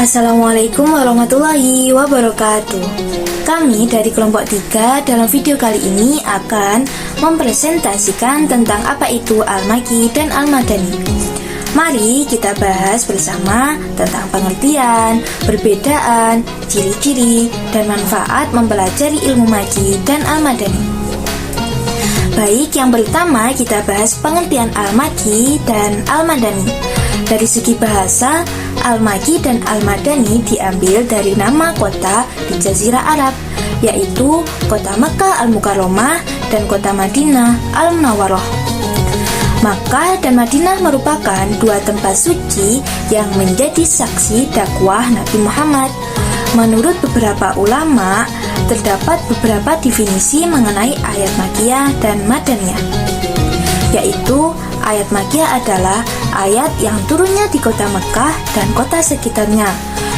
Assalamualaikum warahmatullahi wabarakatuh. Kami dari kelompok 3 dalam video kali ini akan mempresentasikan tentang apa itu Al-Makki dan Al-Madani. Mari kita bahas bersama tentang pengertian, perbedaan, ciri-ciri, dan manfaat mempelajari ilmu Makki dan Al-Madani. Baik, yang pertama kita bahas pengertian Al-Makki dan Al-Madani. Dari segi bahasa, Al-Makki dan Al-Madani diambil dari nama kota di Jazirah Arab, yaitu kota Makkah Al-Mukarramah dan kota Madinah Al-Munawwarah. Makkah dan Madinah merupakan dua tempat suci yang menjadi saksi dakwah Nabi Muhammad. Menurut beberapa ulama, terdapat beberapa definisi mengenai ayat Makkiyah dan Madaniyah, yaitu ayat Makkiyah adalah ayat yang turunnya di kota Mekah dan kota sekitarnya.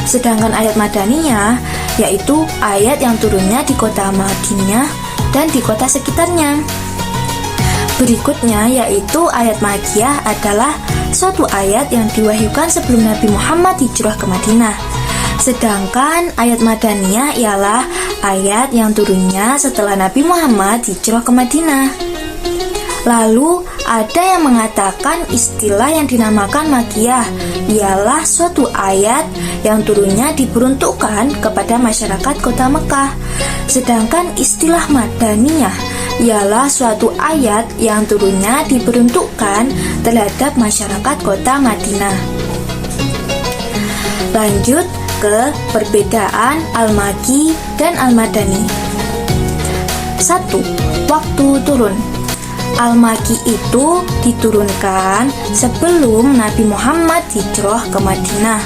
Sedangkan ayat Madaniyah yaitu ayat yang turunnya di kota Madinah dan di kota sekitarnya. Berikutnya yaitu ayat Makkiyah adalah suatu ayat yang diwahyukan sebelum Nabi Muhammad hijrah ke Madinah. Sedangkan ayat Madaniyah ialah ayat yang turunnya setelah Nabi Muhammad hijrah ke Madinah. Lalu ada yang mengatakan istilah yang dinamakan Makkiyah ialah suatu ayat yang turunnya diperuntukkan kepada masyarakat kota Mekah. Sedangkan istilah Madaniyah ialah suatu ayat yang turunnya diperuntukkan terhadap masyarakat kota Madinah. Lanjut ke perbedaan Al-Makki dan Al-Madani. 1. Waktu turun. Al-Makki itu diturunkan sebelum Nabi Muhammad hijrah ke Madinah.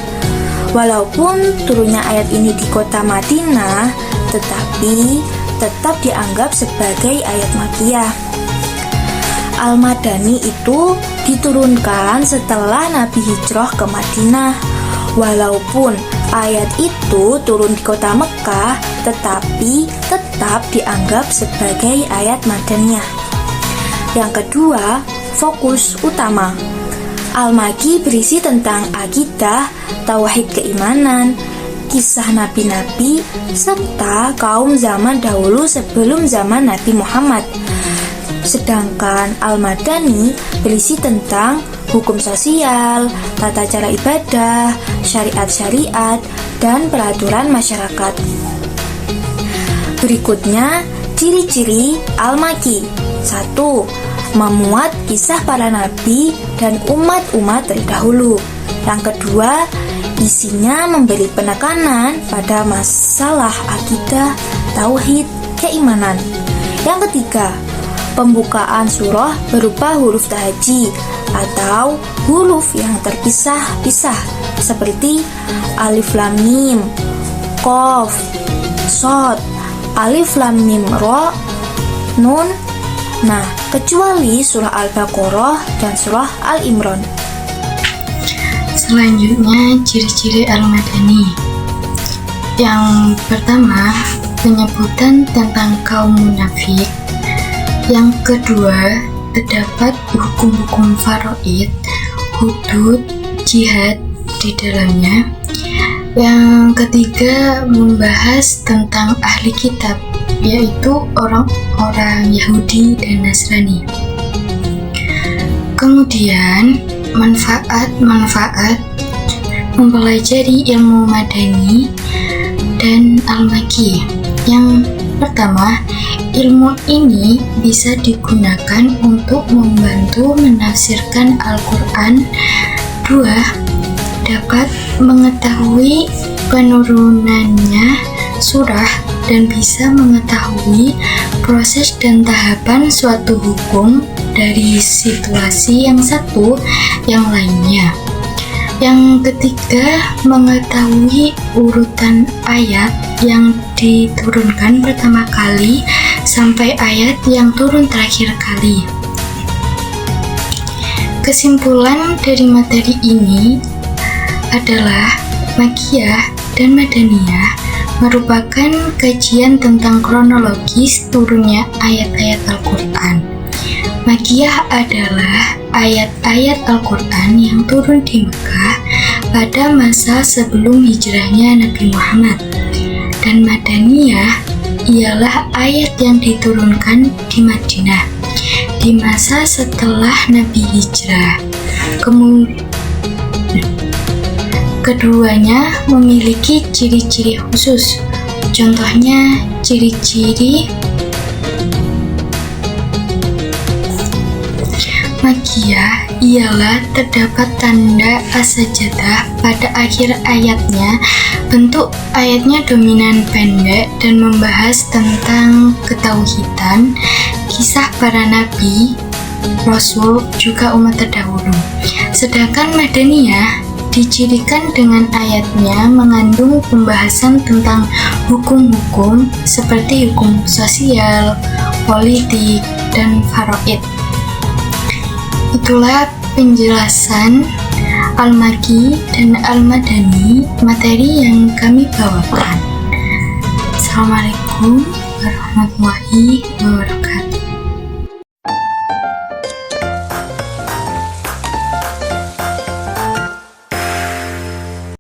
Walaupun turunnya ayat ini di kota Madinah, tetapi tetap dianggap sebagai ayat Makkiyah. Al-Madani itu diturunkan setelah Nabi hijrah ke Madinah. Walaupun ayat itu turun di kota Mekah, tetapi tetap dianggap sebagai ayat Madaniyah. Yang kedua, fokus utama. Al-Makki berisi tentang akidah, tauhid keimanan, kisah nabi-nabi, serta kaum zaman dahulu sebelum zaman Nabi Muhammad. Sedangkan Al-Madani berisi tentang hukum sosial, tata cara ibadah, syariat-syariat, dan peraturan masyarakat. Berikutnya, ciri-ciri Al-Makki. 1. Memuat kisah para nabi dan umat-umat terdahulu. Yang kedua, isinya memberi penekanan pada masalah akidah, tauhid, keimanan. Yang ketiga, pembukaan surah berupa huruf tahajji atau huruf yang terpisah-pisah seperti alif lam mim, qaf, shad, alif lam mim ra, nun. Nah, kecuali surah Al-Baqarah dan surah Al-Imran. Selanjutnya, ciri-ciri Al-Madani. Yang pertama, penyebutan tentang kaum munafik. Yang kedua, terdapat hukum-hukum faraid, hudud, jihad di dalamnya. Yang ketiga, membahas tentang ahli kitab, yaitu orang-orang Yahudi dan Nasrani. Kemudian, manfaat-manfaat mempelajari ilmu Madani dan Al-Makki. Yang pertama, ilmu ini bisa digunakan untuk membantu menafsirkan Al-Quran. 2. Dapat mengetahui penurunannya surah dan bisa mengetahui proses dan tahapan suatu hukum dari situasi yang satu yang lainnya. Yang ketiga, mengetahui urutan ayat yang diturunkan pertama kali sampai ayat yang turun terakhir kali. Kesimpulan dari materi ini adalah Makkiyah dan Madaniyah merupakan kajian tentang kronologis turunnya ayat-ayat Al-Quran. Makkiyah adalah ayat-ayat Al-Quran yang turun di Mekah pada masa sebelum hijrahnya Nabi Muhammad. Dan Madaniyah ialah ayat yang diturunkan di Madinah di masa setelah Nabi hijrah. Keduanya memiliki ciri-ciri khusus. Contohnya, ciri-ciri Makkiyah ialah terdapat tanda as-sajadah pada akhir ayatnya. Bentuk ayatnya dominan pendek dan membahas tentang ketauhidan, kisah para nabi, rasul, juga umat terdahulu. Sedangkan Madaniyah dicirikan dengan ayatnya mengandung pembahasan tentang hukum-hukum seperti hukum sosial, politik, dan faraid. Itulah penjelasan Al-Makki dan Al-Madani materi yang kami bawakan. Assalamualaikum warahmatullahi wabarakatuh.